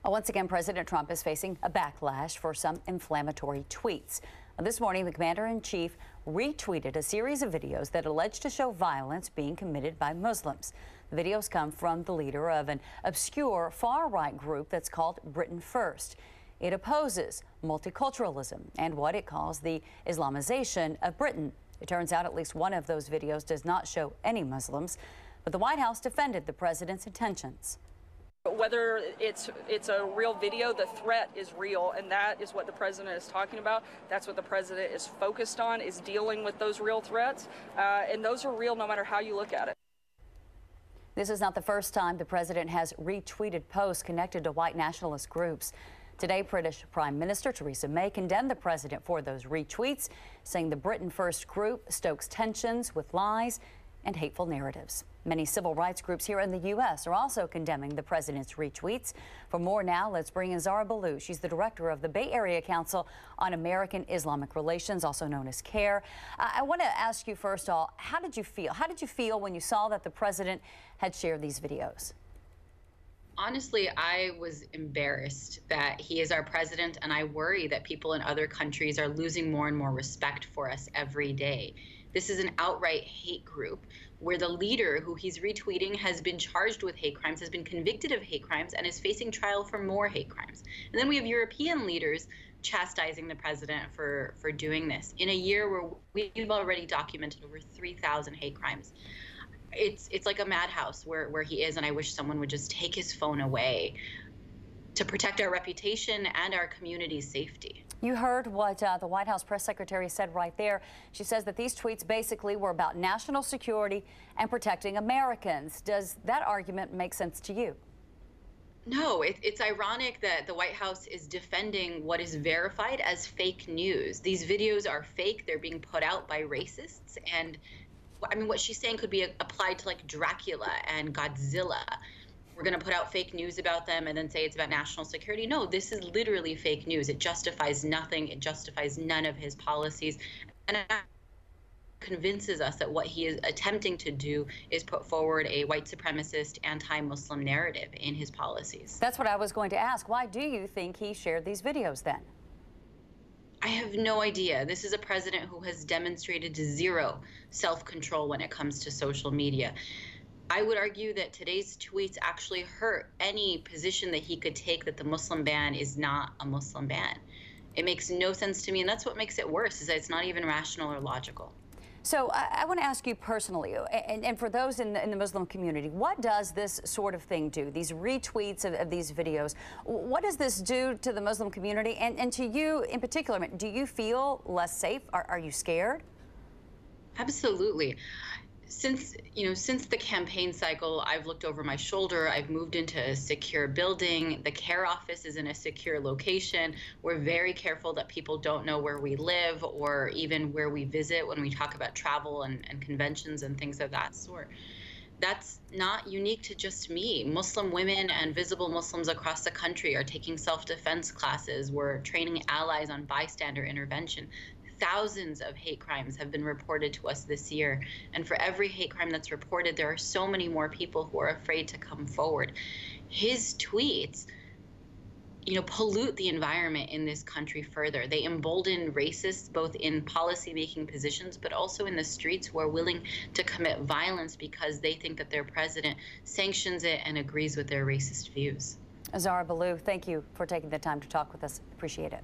Once again, President Trump is facing a backlash for some inflammatory tweets. This morning, the commander-in-chief retweeted a series of videos that allege to show violence being committed by Muslims. The videos come from the leader of an obscure far-right group that's called Britain First. It opposes multiculturalism and what it calls the Islamization of Britain. It turns out at least one of those videos does not show any Muslims, but the White House defended the president's intentions. Whether it's a real video, the threat is real, and that is what the president is talking about. That's what the president is focused on, is dealing with those real threats, and those are real no matter how you look at it. This is not the first time the president has retweeted posts connected to white nationalist groups. Today, British Prime Minister Theresa May condemned the president for those retweets, saying the Britain First group stokes tensions with lies and hateful narratives. Many civil rights groups here in the U.S. are also condemning the president's retweets. For more now, let's bring in Zahra Billoo. She's the director of the Bay Area Council on American Islamic Relations, also known as CARE. I want to ask you first of all, how did you feel? How did you feel when you saw that the president had shared these videos? Honestly, I was embarrassed that he is our president, and I worry that people in other countries are losing more and more respect for us every day. This is an outright hate group where the leader who he's retweeting has been charged with hate crimes, has been convicted of hate crimes, and is facing trial for more hate crimes. And then we have European leaders chastising the president for doing this in a year where we've already documented over 3,000 hate crimes. It's like a madhouse where he is, and I wish someone would just take his phone away to protect our reputation and our community's safety. You heard what the White House press secretary said right there. She says that these tweets basically were about national security and protecting Americans. Does that argument make sense to you? No, it's ironic that the White House is defending what is verified as fake news. These videos are fake. They're being put out by racists. And I mean, what she's saying could be applied to like Dracula and Godzilla. We're going to put out fake news about them and then say it's about national security. No, this is literally fake news. It justifies nothing. It justifies none of his policies. And it convinces us that what he is attempting to do is put forward a white supremacist, anti-Muslim narrative in his policies. That's what I was going to ask. Why do you think he shared these videos then? I have no idea. This is a president who has demonstrated zero self-control when it comes to social media. I would argue that today's tweets actually hurt any position that he could take that the Muslim ban is not a Muslim ban. It makes no sense to me, and that's what makes it worse, is that it's not even rational or logical. So I want to ask you personally, and for those in the Muslim community, what does this sort of thing do, these retweets of these videos? What does this do to the Muslim community and to you in particular? Do you feel less safe? Are you scared? Absolutely. Since the campaign cycle, I've looked over my shoulder. I've moved into a secure building. The CARE office is in a secure location. We're very careful that people don't know where we live or even where we visit when we talk about travel and conventions and things of that sort. That's not unique to just me. Muslim women and visible Muslims across the country are taking self-defense classes. We're training allies on bystander intervention. Thousands of hate crimes have been reported to us this year. And for every hate crime that's reported, there are so many more people who are afraid to come forward. His tweets, pollute the environment in this country further. They embolden racists, both in policy-making positions, but also in the streets, who are willing to commit violence because they think that their president sanctions it and agrees with their racist views. Zahra Billoo, thank you for taking the time to talk with us. Appreciate it.